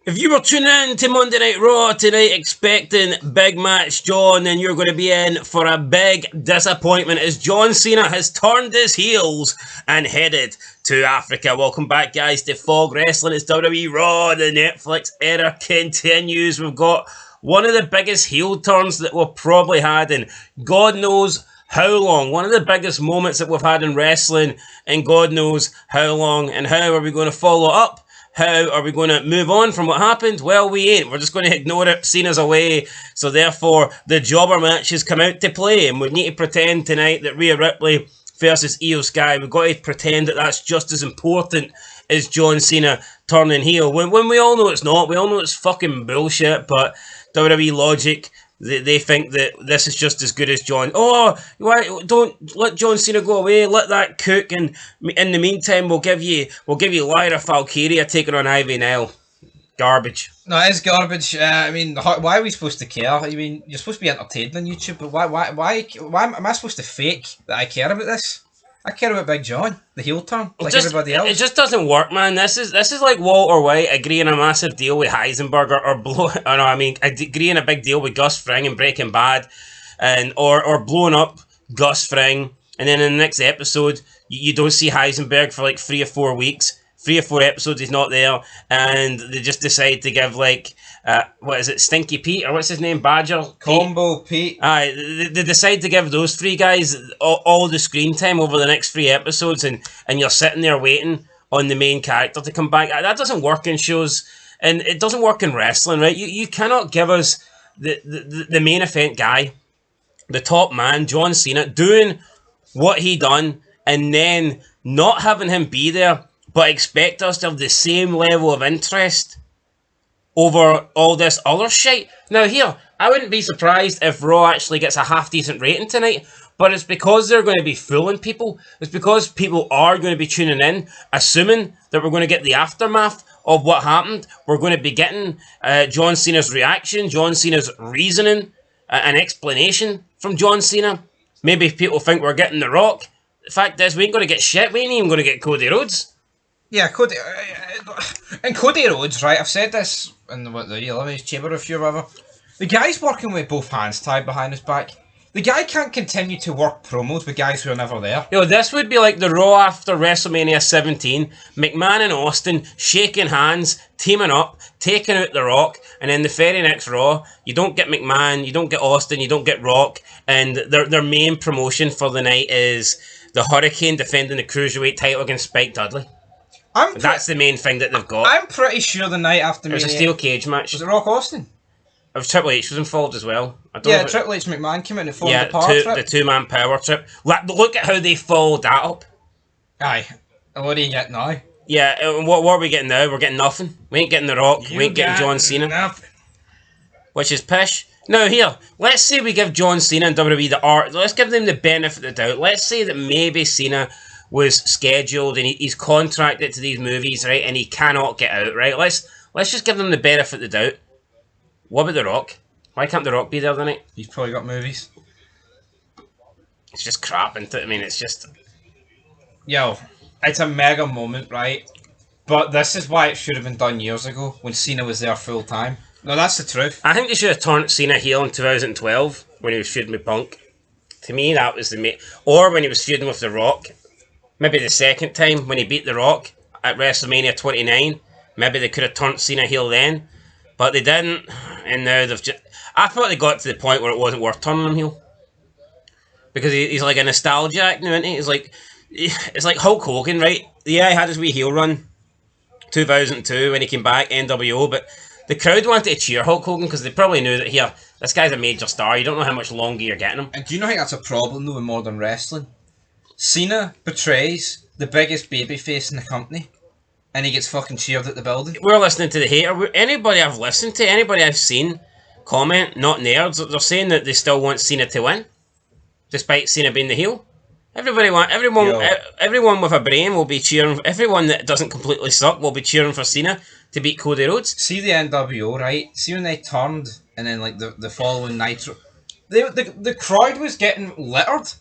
If you were tuning in to Monday Night Raw tonight expecting Big Match John, then you're going to be in for a big disappointment as John Cena has turned his heels and headed to Africa. Welcome back, guys, to Fog Wrestling. It's WWE Raw. The Netflix era continues. We've got one of the biggest heel turns that we've probably had in God knows how long. One of the biggest moments that we've had in wrestling in God knows how long. And how are we going to follow up? How are we going to move on from what happened? Well, we ain't. We're just going to ignore it. Cena's away. So therefore, the jobber matches come out to play. And we need to pretend tonight that Rhea Ripley versus Io Sky. We've got to pretend that that's just as important as John Cena turning heel. When we all know it's not. We all know it's fucking bullshit. But WWE logic, they think that this is just as good as John. Oh, why don't let John Cena go away? Let that cook, and in the meantime, we'll give you Lyra Valkyria taking on Ivy Nile. Garbage. No, it is garbage. I mean, why are we supposed to care? I mean, you're supposed to be entertained on YouTube, but why am I supposed to fake that I care about this? I care about Big John, the heel turn, like everybody else. It just doesn't work, man. This is like Walter White agreeing a massive deal with Heisenberg, agreeing a big deal with Gus Fring in Breaking Bad, and or blowing up Gus Fring, and then in the next episode you don't see Heisenberg for like 3 or 4 weeks. 3 or 4 episodes he's not there, and they just decide to give like what is it, Stinky Pete, or what's his name, Badger? Combo Pete. They decide to give those 3 guys all the screen time over the next 3 episodes, and you're sitting there waiting on the main character to come back. That doesn't work in shows, and it doesn't work in wrestling, right? You cannot give us the main event guy, the top man, John Cena, doing what he done, and then not having him be there, but expect us to have the same level of interest over all this other shit. Now here, I wouldn't be surprised if Raw actually gets a half-decent rating tonight, but it's because they're going to be fooling people. It's because people are going to be tuning in, assuming that we're going to get the aftermath of what happened. We're going to be getting John Cena's reaction, John Cena's reasoning, an explanation from John Cena. Maybe people think we're getting The Rock. The fact is, we ain't going to get shit. We ain't even going to get Cody Rhodes. Yeah, Cody Rhodes, right? I've said this in the Elimination Chamber review or whatever. The guy's working with both hands tied behind his back. The guy can't continue to work promos with guys who are never there. This would be like the Raw after WrestleMania 17. McMahon and Austin shaking hands, teaming up, taking out The Rock, and then the very next Raw, you don't get McMahon, you don't get Austin, you don't get Rock, and their main promotion for the night is the Hurricane defending the Cruiserweight title against Spike Dudley. That's the main thing that they've got. I'm pretty sure the night after Mania... It was a steel cage match. Was it Rock Austin? It was Triple H was involved as well. Triple H McMahon came in and formed the power trip. The two-man power trip. Look at how they followed that up. Aye. And what do you get now? Yeah, what are we getting now? We're getting nothing. We ain't getting The Rock. We ain't getting John Cena. Nothing. Which is pish. Now here, let's say we give John Cena and WWE the art. Let's give them the benefit of the doubt. Let's say that maybe Cena was scheduled and he's contracted to these movies, right, and he cannot get out, right? Let's just give them the benefit of the doubt. What about The Rock? Why can't The Rock be there tonight? He's probably got movies. It's just crap, isn't it? I mean, it's just... Yo, it's a mega moment, right? But this is why it should have been done years ago, when Cena was there full time. No, that's the truth. I think they should have turned Cena heel in 2012, when he was feuding with Punk. To me, that was the main... Or when he was feuding with The Rock. Maybe the second time when he beat The Rock at WrestleMania 29. Maybe they could have turned Cena heel then. But they didn't. And now they've just... I thought they got to the point where it wasn't worth turning him heel. Because he's like a nostalgia act now, isn't he? It's like Hulk Hogan, right? Yeah, he had his wee heel run. 2002 when he came back, NWO. But the crowd wanted to cheer Hulk Hogan because they probably knew that, here, this guy's a major star. You don't know how much longer you're getting him. And do you not think that's a problem, though, in modern wrestling? Cena betrays the biggest babyface in the company, and he gets fucking cheered at the building. We're listening to the hater. Anybody I've listened to, anybody I've seen comment, not nerds, they're saying that they still want Cena to win, despite Cena being the heel. Everyone with a brain will be cheering. Everyone that doesn't completely suck will be cheering for Cena to beat Cody Rhodes. See the NWO, right? See when they turned, and then like the following Nitro, the crowd was getting littered.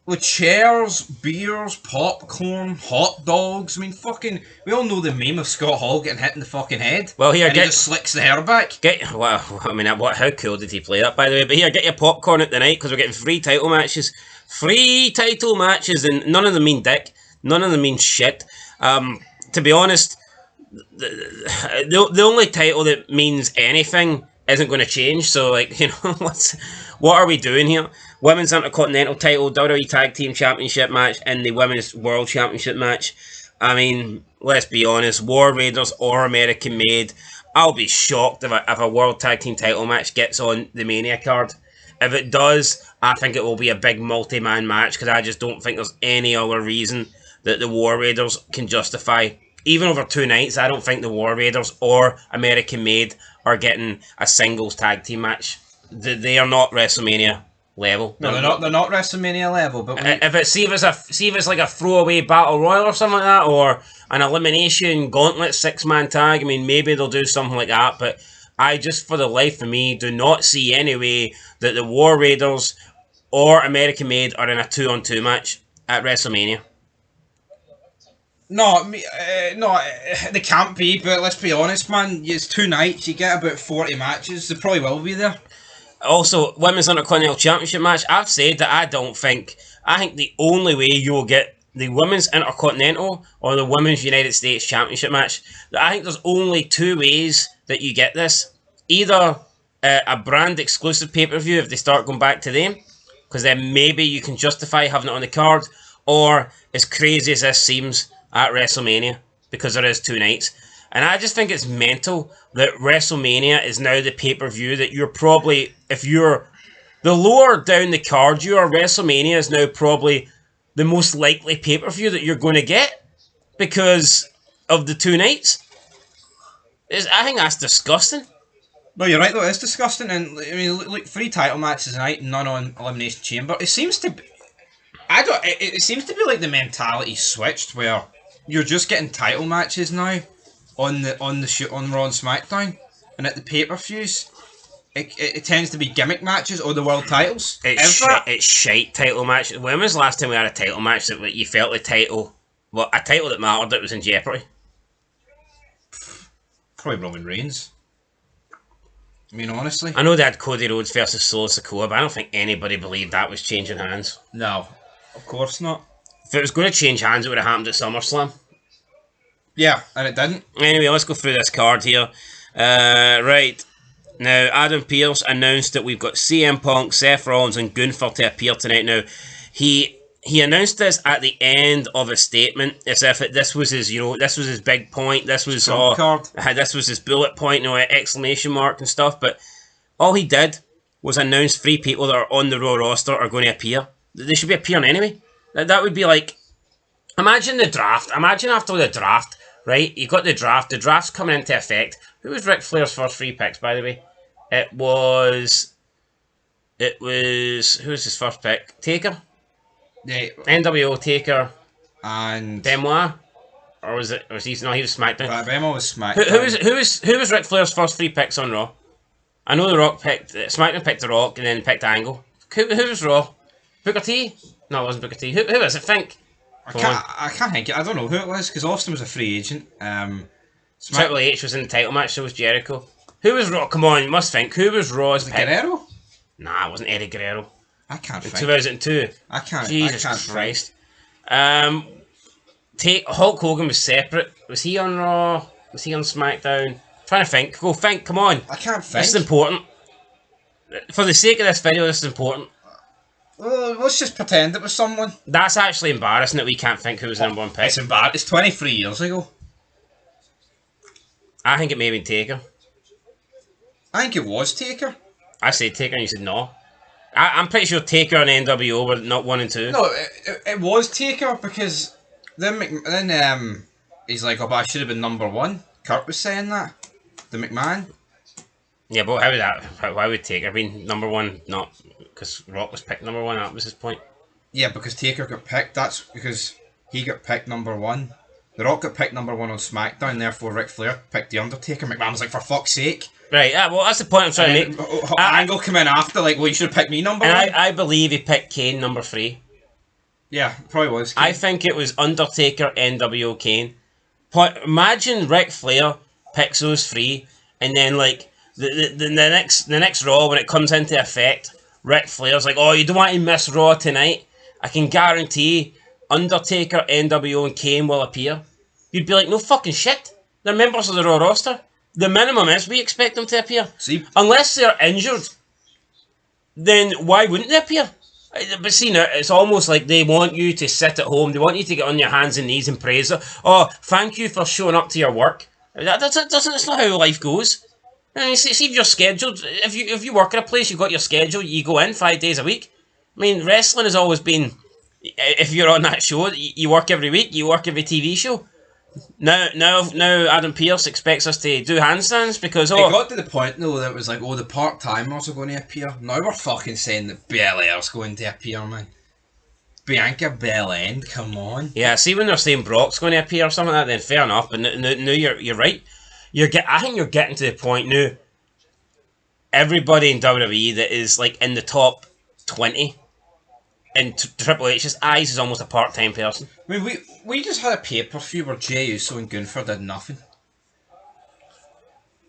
With chairs, beers, popcorn, hot dogs. I mean, fucking, we all know the meme of Scott Hall getting hit in the fucking head. Well, here, and he just slicks the hair back. Well, I mean, how cool did he play that, by the way? But here, get your popcorn out tonight, because we're getting free title matches. Free title matches, and none of them mean dick. None of them mean shit. To be honest, the only title that means anything isn't going to change. So, like, you know, what are we doing here? Women's Intercontinental title, WWE Tag Team Championship match, and the Women's World Championship match. I mean, let's be honest, War Raiders or American Made, I'll be shocked if a World Tag Team title match gets on the Mania card. If it does, I think it will be a big multi-man match, because I just don't think there's any other reason that the War Raiders can justify. Even over 2 nights, I don't think the War Raiders or American Made are getting a singles tag team match. They are not WrestleMania level. No, they're not WrestleMania level. But if it's like a throwaway battle royal or something like that, or an elimination gauntlet 6-man tag, I mean, maybe they'll do something like that. But I just, for the life of me, do not see any way that the War Raiders or American Made are in a 2-on-2 match at WrestleMania. No, they can't be, but let's be honest, man. It's 2 nights, you get about 40 matches. They probably will be there. Also, Women's Intercontinental Championship match, I've said that I think the only way you will get the Women's Intercontinental or the Women's United States Championship match, I think there's only 2 ways that you get this. Either a brand exclusive pay-per-view if they start going back to them, because then maybe you can justify having it on the card, or, as crazy as this seems, at WrestleMania, because there is 2 nights. And I just think it's mental that WrestleMania is now the pay-per-view that you're probably, if you're the lower down the card you are, WrestleMania is now probably the most likely pay-per-view that you're going to get because of the 2 nights. I think that's disgusting. No, you're right though, it's disgusting. And I mean, look, 3 title matches tonight, none on Elimination Chamber. It seems to be, it seems to be like the mentality switched where you're just getting title matches now on Raw and SmackDown, and at the pay-per-views it tends to be gimmick matches or the world titles. It's shite title match. When was the last time we had a title match that you felt the title, well, a title that mattered, that was in jeopardy? Probably Roman Reigns. I mean, honestly, I know they had Cody Rhodes versus Solo Sikoa, but I don't think anybody believed that was changing hands. No, of course not. If it was going to change hands, it would have happened at SummerSlam. Yeah, and it didn't. Anyway, let's go through this card here. Right. Now, Adam Pearce announced that we've got CM Punk, Seth Rollins, and Gunther to appear tonight. Now, he announced this at the end of a statement, as if this was his, this was his big point. This was this was his bullet point, exclamation mark and stuff. But all he did was announce 3 people that are on the Raw roster are going to appear. They should be appearing anyway. That would be like, imagine the draft. Imagine after the draft, right? You got the draft. The draft's coming into effect. Who was Ric Flair's first 3 picks, by the way? It was who was his first pick? Taker? Yeah. NWO Taker and Benoit? Or was he was SmackDown. Benoit was SmackDown. Who was Ric Flair's first 3 picks on Raw? I know The Rock SmackDown picked The Rock and then picked Angle. Who was Raw? Booker T? No, it wasn't Booker T. Who was it? Think. I can't think. I don't know who it was, because Austin was a free agent. Triple H was in the title match, so was Jericho. Who was Raw? Come on, you must think. Who was Raw's pick? Guerrero? Nah, it wasn't Eddie Guerrero. I can't think. 2002. I can't. Jesus I can't Christ. Hulk Hogan was separate. Was he on Raw? Was he on SmackDown? I'm trying to think. Go think. Come on. I can't think. This is important. For the sake of this video, this is important. Well, let's just pretend it was someone. That's actually embarrassing that we can't think who was the number 1 pick. It's embarrassing. It's 23 years ago. I think it may have been Taker. I think it was Taker. I said Taker and you said no. I'm pretty sure Taker and NWO were not 1 and 2. No, it was Taker, because then he's like, oh, but I should have been number 1. Kurt was saying that. The McMahon. Yeah, but how would that? Why would Taker been number 1? Not because Rock was picked number 1. That was his point. Yeah, because Taker got picked. That's because he got picked number 1. The Rock got picked number 1 on SmackDown. Therefore, Ric Flair picked the Undertaker. McMahon was like, for fuck's sake. Right. Well, that's the point I'm trying to make. Angle come in after, like, well, you should have picked me number 1. I believe he picked Kane number 3. Yeah, probably was. I think it was Undertaker, NWO, Kane. Imagine Ric Flair picks those three, and then like the next Raw when it comes into effect, Ric Flair's like, "Oh, you don't want to miss Raw tonight. I can guarantee Undertaker, NWO, and Kane will appear." You'd be like, "No fucking shit. They're members of the Raw roster. The minimum is we expect them to appear. See, Unless they're injured, then why wouldn't they appear?" But see now, it's almost like they want you to sit at home. They want you to get on your hands and knees and praise it. "Oh, thank you for showing up to your work." That's not how life goes. I mean, see if you're scheduled. If you work at a place, you've got your schedule. You go in 5 days a week. I mean, wrestling has always been. If you're on that show, you work every week. You work every TV show. Now, Adam Pearce expects us to do handstands because it got to the point though that it was like, oh, the part timers are going to appear. Now we're fucking saying that Belair's going to appear, man. Bianca Belair, come on. Yeah, see when they're saying Brock's going to appear or something like that, then fair enough. But no, you're right. I think you're getting to the point now. Everybody in WWE that is like in the top 20 in Triple H's eyes is almost a part-time person. I mean, we just had a pay-per-view where Jey Uso and Gunther did nothing.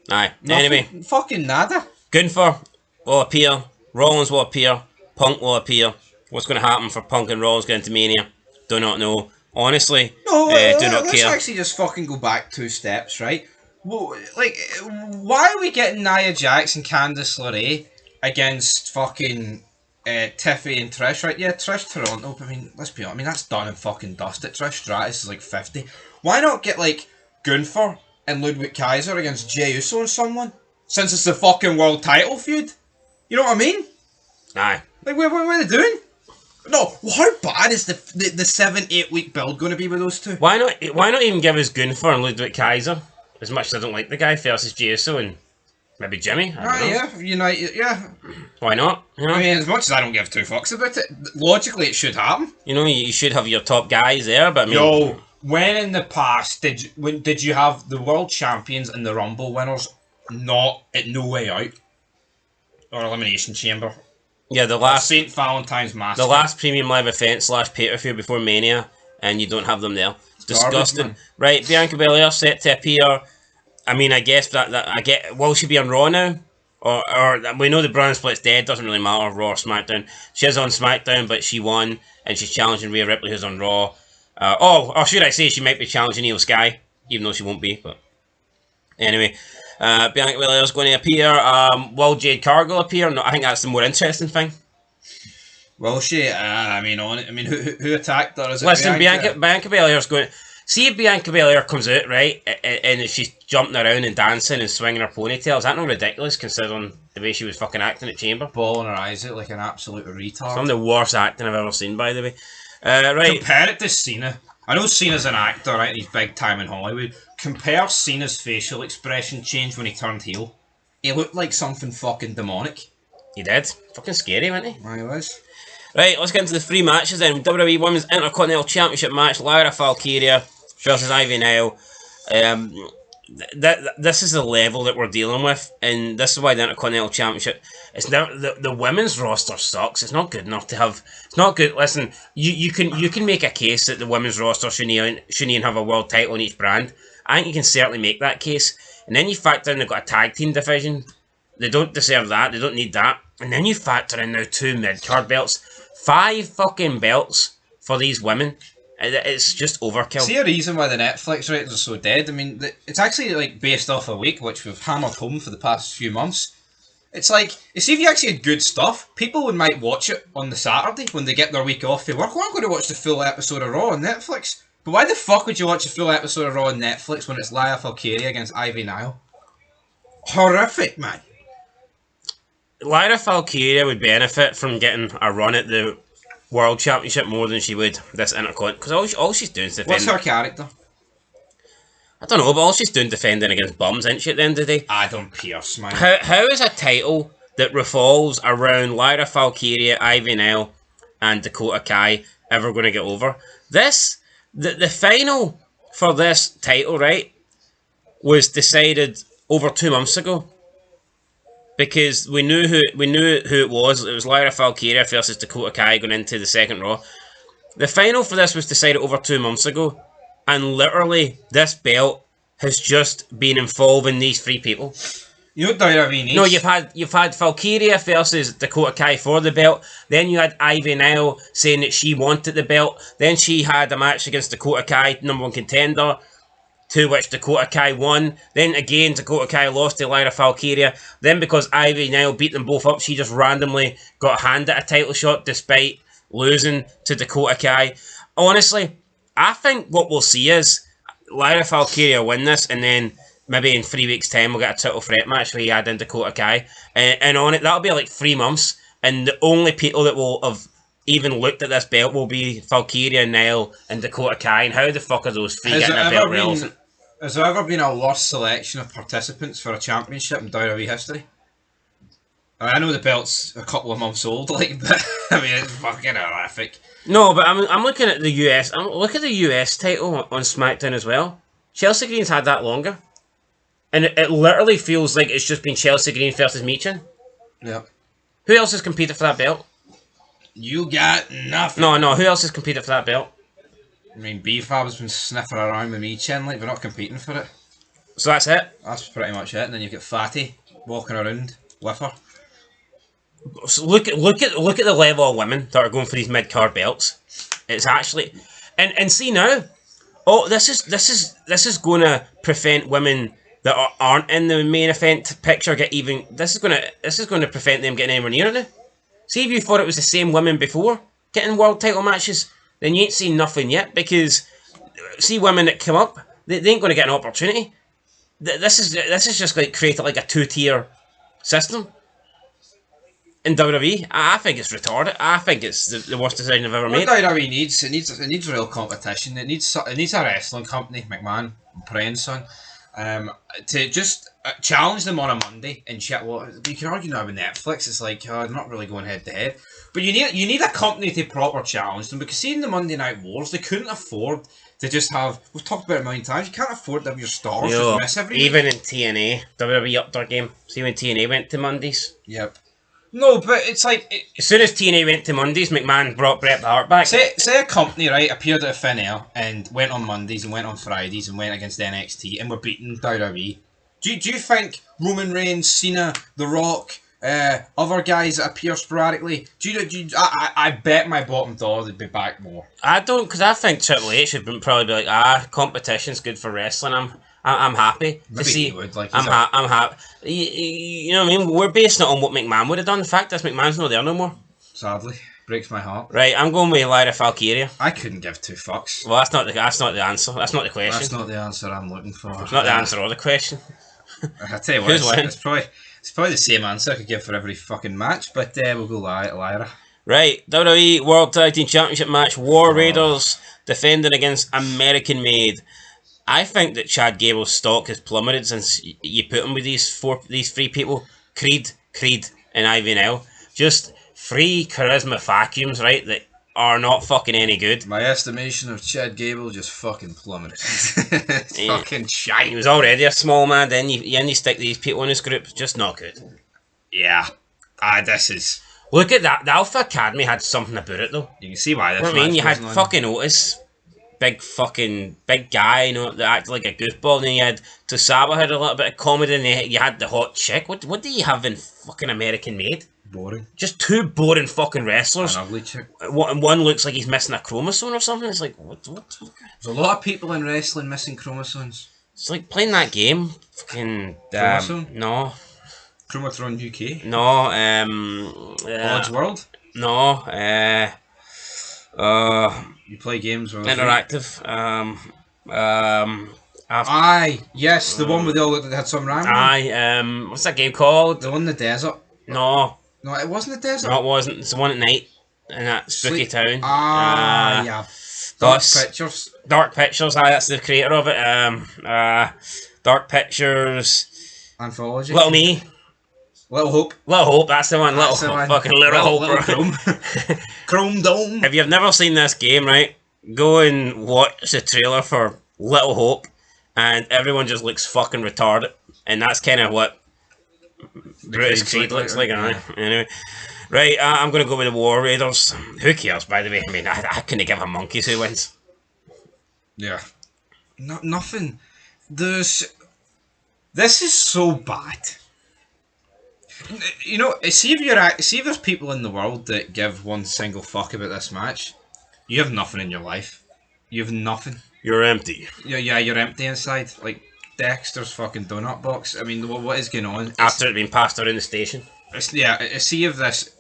Aye. Anyway. Fucking nada. Gunther will appear. Rollins will appear. Punk will appear. What's going to happen for Punk and Rollins going into Mania? Do not know. Honestly, no, do not let's care. Let's actually just fucking go back 2 steps, right? Well, like, why are we getting Nia Jax and Candice LeRae against fucking Tiffany and Trish, right? Yeah, Trish Toronto, but I mean, let's be honest, I mean, that's done and fucking dusted. Trish Stratus is like 50. Why not get, like, Gunther and Ludwig Kaiser against Jey Uso and someone? Since it's the fucking world title feud? You know what I mean? Aye. Like, what are they doing? No, how bad is the 7-8 week build going to be with those two? Why not even give us Gunther and Ludwig Kaiser? As much as I don't like the guy versus Jey Uso and maybe Jimmy. I don't know. Yeah, United, yeah. Why not? You know? I mean, as much as I don't give 2 fucks about it, logically it should happen. You know, you should have your top guys there, but I mean... Yo, when in the past did you have the world champions and the Rumble winners not at No Way Out? Or Elimination Chamber? Yeah, the last... St. Valentine's Massacre. The last premium live event / pay-per-view before Mania, and you don't have them there. Disgusting. Garbage, right, Bianca Belair set to appear. I mean, I guess that I get. Will she be on Raw now? Or we know the brand split's dead. Doesn't really matter. Raw or SmackDown. She's on SmackDown, but she won, and she's challenging Rhea Ripley, who's on Raw. Or should I say she might be challenging Io Sky, even though she won't be. But anyway, Bianca Belair's going to appear. Will Jade Cargill appear? No, I think that's the more interesting thing. Will she? I mean, who attacked her? Is it Listen, Bianca Belair's going to... See if Bianca Belair comes out, right, and she's jumping around and dancing and swinging her ponytail. Is that not ridiculous, considering the way she was fucking acting at Chamber? Bawling her eyes out like an absolute retard. Some of the worst acting I've ever seen, by the way. Right. Compare it to Cena. I know Cena's an actor, right, and he's big time in Hollywood. Compare Cena's facial expression change when he turned heel. He looked like something fucking demonic. He did. Fucking scary, wasn't he? He was. Right, let's get into the 3 matches then. WWE Women's Intercontinental Championship match. Lyra Valkyria versus Ivy Nile. This is the level that we're dealing with, and this is why the Intercontinental Championship. It's never the women's roster sucks. It's not good enough to have. It's not good. Listen, you can make a case that the women's roster shouldn't even have a world title in each brand. I think you can certainly make that case. And then you factor in they've got a tag team division. They don't deserve that. They don't need that. And then you factor in now 2 mid-card belts. 5 fucking belts for these women. It's just overkill. See a reason why the Netflix ratings are so dead? I mean, it's actually like based off a week, which we've hammered home for the past few months. It's like, see if you actually had good stuff, people might watch it on the Saturday when they get their week off for work. Well, I'm going to watch the full episode of Raw on Netflix. But why the fuck would you watch a full episode of Raw on Netflix when it's Lyra Valkyria against Ivy Nile? Horrific, man. Lyra Valkyria would benefit from getting a run at the World Championship more than she would this Intercontinental, because all she's doing is defending. What's her character? I don't know, but all she's doing defending against bums, isn't she, at the end of the day? Adam Pearce, man. How is a title that revolves around Lyra Valkyria, Ivy Nile, and Dakota Kai ever going to get over? The final for this title, right, was decided over 2 months ago. Because we knew who it was. It was Lyra Valkyria versus Dakota Kai going into the second Raw. The final for this was decided over 2 months ago, and literally this belt has just been involving these 3 people. You know what WWE needs? No, you've had Valkyria versus Dakota Kai for the belt. Then you had Ivy Nile saying that she wanted the belt. Then she had a match against Dakota Kai, #1 contender, to which Dakota Kai won. Then again, Dakota Kai lost to Lyra Valkyria. Then because Ivy Nile beat them both up, she just randomly got handed a title shot despite losing to Dakota Kai. Honestly, I think what we'll see is Lyra Valkyria win this, and then maybe in 3 weeks' time we'll get a title threat match where you add in Dakota Kai. And on it, that'll be like 3 months, and the only people that will have even looked at this belt will be Valkyria, Nile, and Dakota Kai. And how the fuck are those 3 getting a belt relevant? Has there ever been a worse selection of participants for a championship in WWE history? I know the belt's a couple of months old, like, but I mean, it's fucking horrific. No, but I'm looking at the US. Look at the US title on SmackDown as well. Chelsea Green's had that longer, and it literally feels like it's just been Chelsea Green versus Michin. Yep. Who else has competed for that belt? You got nothing. No. Who else has competed for that belt? I mean, B-Fab's been sniffing around with Michin, like, they're not competing for it. So that's it. That's pretty much it. And then you get Fatty walking around with her. So look at the level of women that are going for these mid-card belts. It's actually, and see now, this is going to prevent women that aren't in the main event picture get even. This is going to prevent them getting anywhere near it. See, if you thought it was the same women before getting world title matches, then you ain't seen nothing yet, because see women that come up, they ain't going to get an opportunity. This is just like created like a 2-tier system. In WWE, I think it's retarded. I think it's the worst decision I've ever made. What WWE needs, it needs real competition. It needs a wrestling company, McMahon, Praying Son, to just challenge them on a Monday and shit. Well, you can argue now with Netflix. It's like, they're not really going head to head. But you need a company to proper challenge them, because seeing the Monday Night Wars, they couldn't afford to just have. We've talked about it a million times. You can't afford to have your stars just miss every even week. in TNA, WWE upped their game. See when TNA went to Mondays. Yep. No, but it's like as soon as TNA went to Mondays, McMahon brought Bret Hart back. Say a company, right, appeared at thin air and went on Mondays and went on Fridays and went against NXT and were beating WWE. Do you think Roman Reigns, Cena, The Rock, other guys that appear sporadically? I bet my bottom dollar they'd be back more. I don't, because I think Triple H would probably be like, competition's good for wrestling. I'm happy to see. He would, like, I'm happy. You know what I mean? We're basing it on what McMahon would have done. The fact is, McMahon's not there no more. Sadly, breaks my heart. Right, I'm going with Lyra Valkyria. I couldn't give 2 fucks. Well, that's not the answer. That's not the question. That's not the answer I'm looking for. It's not the answer or the question. I tell you what, it's probably the same answer I could give for every fucking match, but we'll go Lyra. Right, WWE World Tag Team Championship match. War Raiders defending against American Made. I think that Chad Gable's stock has plummeted since you put him with these 3 people. Creed, and Ivy Nile. Just 3 charisma vacuums, right, that are not fucking any good. My estimation of Chad Gable just fucking plummeted. Fucking shite. He was already a small man, then you stick these people in this group. Just not good. Yeah. This is... Look at that. The Alpha Academy had something about it, though. You can see why this I mean, you had on. fucking Otis. Big guy, you know, that acted like a goofball, and then you had Tosaba had a little bit of comedy, and you had the hot chick. What do you have in fucking American Made? Boring. Just 2 boring fucking wrestlers. An ugly chick. One looks like he's missing a chromosome or something. It's like, what? There's a lot of people in wrestling missing chromosomes. It's like playing that game. Fucking... Chromosome? No. Chromatron UK? No, Odds World? No, you play games with interactive. Aye, yes, the one with all that had some random. Aye, what's that game called? The one in the desert. No, it wasn't the desert. No, it wasn't. It's the one at night in that spooky town. Yeah. Dark Pictures. Dark Pictures. Aye, that's the creator of it. Dark Pictures. Anthology. Little Me. Little Hope. Little Hope, that's the one. Fucking Little Hope. Little Chrome. Chrome Dome. If you've never seen this game, right, go and watch the trailer for Little Hope, and everyone just looks fucking retarded. And that's kind of what British Creed looks like. Yeah. Anyway. Right, I'm going to go with the War Raiders. Who cares, by the way? I mean, I couldn't give a monkeys who wins. Yeah. Nothing. There's. This is so bad. You know, see if there's people in the world that give one single fuck about this match. You have nothing in your life. You have nothing. You're empty. Yeah, you're empty inside. Like Dexter's fucking donut box. I mean, what is going on? After it being passed around the station. See if this.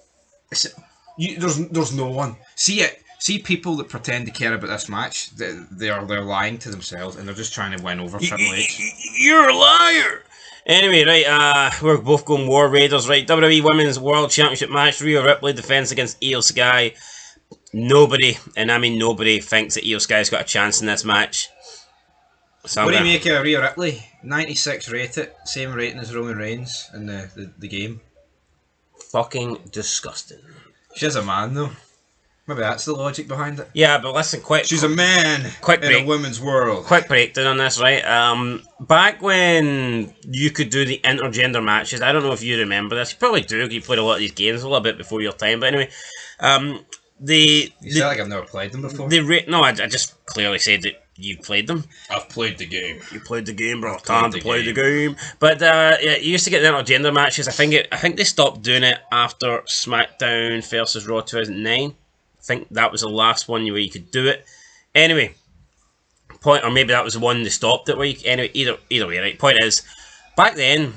There's no one. See people that pretend to care about this match. They're lying to themselves and they're just trying to win over Triple H. You're a liar. Anyway, right, we're both going War Raiders, right? WWE Women's World Championship match. Rhea Ripley defense against Io Sky. Nobody, and I mean nobody, thinks that Io Sky's got a chance in this match. So What do you make of Rhea Ripley? 96 rated, same rating as Roman Reigns in the game. Fucking disgusting. She's a man though. Maybe that's the logic behind it. Yeah, but listen, she's a man in a women's world. Quick breakdown on this, right? Back when you could do the intergender matches, I don't know if you remember this. You probably do. You played a lot of these games a little bit before your time. But anyway, you sound like I've never played them before. No, I just clearly said that you played them. I've played the game. You played the game, bro. Time to play the game. But yeah, you used to get the intergender matches. I think they stopped doing it after SmackDown versus Raw 2009. I think that was the last one where you could do it. Anyway, point, or maybe that was the one they stopped it. Anyway, either way, right. Point is, back then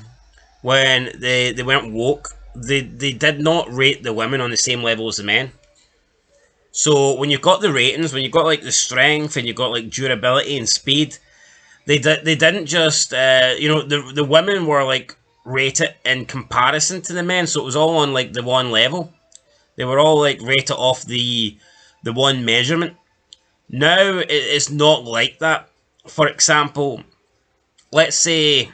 when they weren't woke, they did not rate the women on the same level as the men. So when you got the ratings, when you got like the strength and you got like durability and speed, they didn't just the women were like rated in comparison to the men, so it was all on like the one level. They were all like rated off the one measurement. Now it's not like that. For example, let's say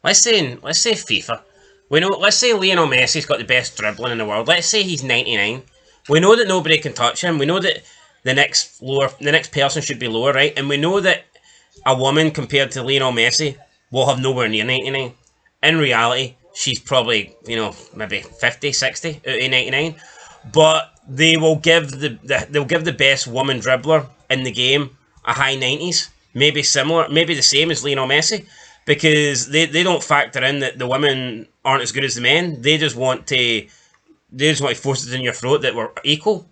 FIFA. Let's say Lionel Messi's got the best dribbling in the world. Let's say he's 99. We know that nobody can touch him. We know that the next person should be lower, right? And we know that a woman compared to Lionel Messi will have nowhere near 99. In reality, she's probably, maybe 50, 60 out of 99. But they will give the best woman dribbler in the game a high 90s. Maybe similar, maybe the same as Lionel Messi. Because they don't factor in that the women aren't as good as the men. They just want to force it in your throat that we're equal.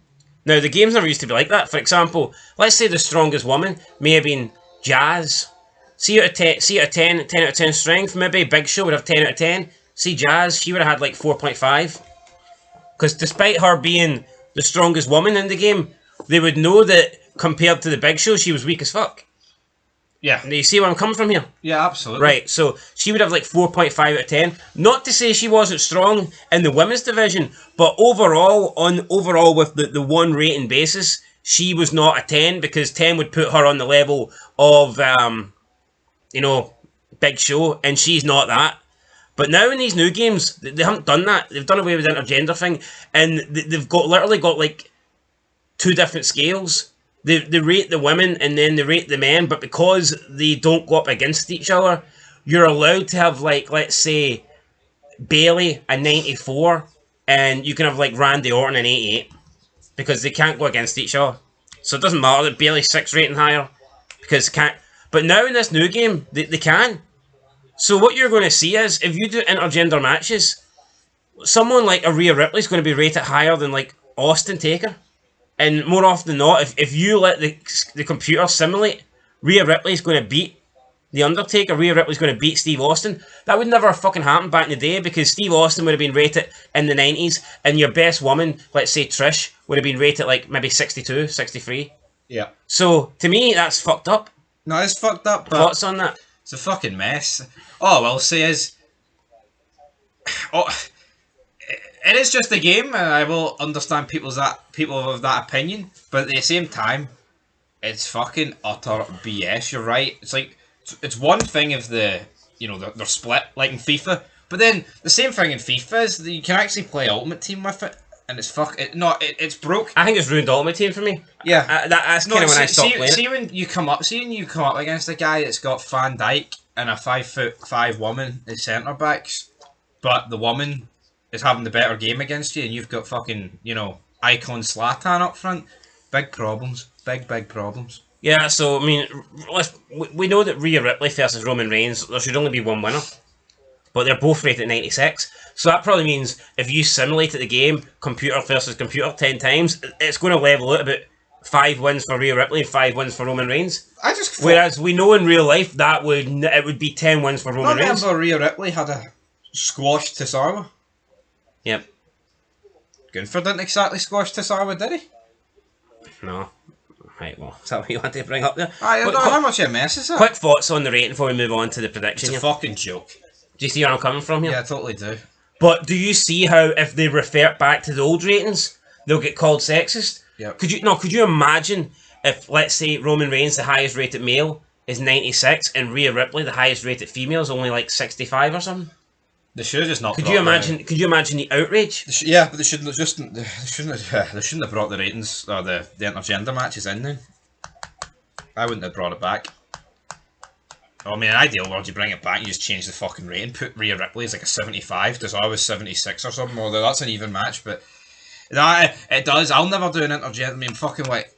Now, the games never used to be like that. For example, let's say the strongest woman may have been Jazz. See out of 10 out of 10 strength, maybe Big Show would have 10 out of 10. See Jazz, she would have had like 4.5. Because despite her being the strongest woman in the game, they would know that compared to the Big Show, she was weak as fuck. Yeah. You see where I'm coming from here? Yeah, absolutely. Right, so she would have like 4.5 out of 10. Not to say she wasn't strong in the women's division, but overall with the one rating basis, she was not a 10 because 10 would put her on the level of Big Show, and she's not that. But now in these new games, they haven't done that. They've done away with the intergender thing, and they've literally got like two different scales. They rate the women and then they rate the men, but because they don't go up against each other, you're allowed to have like, let's say, Bayley a 94, and you can have like Randy Orton an 88, because they can't go against each other. So it doesn't matter that Bayley's 6 rating higher, because they can't. But now in this new game, they can. So what you're going to see is, if you do intergender matches, someone like a Rhea Ripley is going to be rated higher than like Austin Taker. And more often than not, if you let the computer simulate, Rhea Ripley is going to beat The Undertaker, Rhea Ripley is going to beat Steve Austin. That would never have fucking happened back in the day, because Steve Austin would have been rated in the 90s, and your best woman, let's say Trish, would have been rated like maybe 62, 63. Yeah. So, to me, that's fucked up. No, it's fucked up, but Thoughts on that? it's a fucking mess. All I'll say is... it is just a game, and I will understand people of that opinion, but at the same time, it's fucking utter BS. You're right. It's like, it's one thing if they're split like in FIFA, but then the same thing in FIFA is that you can actually play Ultimate Team with it, and it's it's broke. I think it's ruined Ultimate Team for me. Yeah, that's kind of when I stopped playing. See when you come up against a guy that's got Van Dijk and a 5'5" woman as centre backs, but the woman is having the better game against you, and you've got fucking, icon Zlatan up front. Big problems. Big problems. Yeah, so, I mean, we know that Rhea Ripley versus Roman Reigns, there should only be one winner. But they're both rated at 96. So that probably means if you simulated the game, computer versus computer 10 times, it's going to level out about 5 wins for Rhea Ripley and 5 wins for Roman Reigns. Whereas we know in real life that it would be 10 wins for Roman Reigns. I remember Rhea Ripley had a squash Tozawa. Yep. Gunther didn't exactly squash Tozawa, did he? No. Right, well, is that what you want to bring up there? I don't know how much of a mess is that? Quick thoughts on the rating before we move on to the prediction. It's a fucking joke. Do you see where I'm coming from here? Yeah, I totally do. But do you see how if they revert back to the old ratings, they'll get called sexist? Yeah. Could you imagine if, let's say, Roman Reigns, the highest rated male, is 96, and Rhea Ripley, the highest rated female, is only like 65 or something? They should have just not. Could you imagine the outrage? Yeah, but they shouldn't have brought the ratings or the intergender matches in then. I wouldn't have brought it back. I mean, in an ideal world, you bring it back, you just change the fucking rating, put Rhea Ripley as like a 75, because I was 76 or something, although that's an even match, but no, it does. I'll never do an intergender. I mean, fucking like,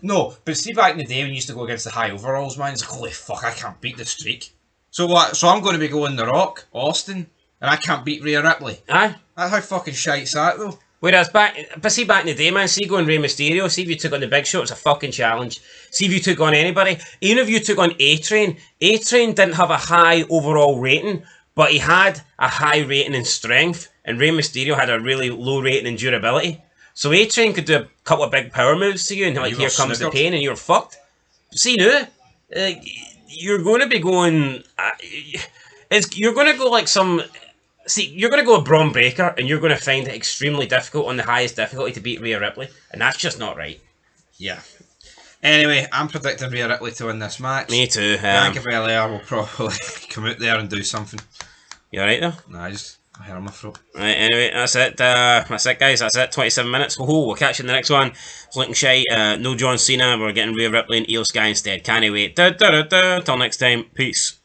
no, but see back in the day when you used to go against the high overalls, man, it's like, holy fuck, I can't beat the streak. So what? So I'm going to be going The Rock, Austin, and I can't beat Rhea Ripley. Aye. That's how fucking shite's that, though. Whereas back in the day, man, see going Rey Mysterio, see if you took on the Big Show, it's a fucking challenge. See if you took on anybody. Even if you took on A-Train didn't have a high overall rating, but he had a high rating in strength, and Rey Mysterio had a really low rating in durability. So A-Train could do a couple of big power moves to you, and like, here comes the pain, and you're fucked. See now, you're going to be going... you're going to go like some... See, you're going to go a Braun Breaker, and you're going to find it extremely difficult on the highest difficulty to beat Rhea Ripley, and that's just not right. Yeah. Anyway, I'm predicting Rhea Ripley to win this match. Me too. Bianca Belair will probably come out there and do something. You alright there? Nah, I just hair on my throat. Right, anyway, that's it. Guys. That's it. 27 minutes. We'll catch you in the next one. It's looking shite. No John Cena. We're getting Rhea Ripley and Io Sky instead. Can't wait. Till next time. Peace.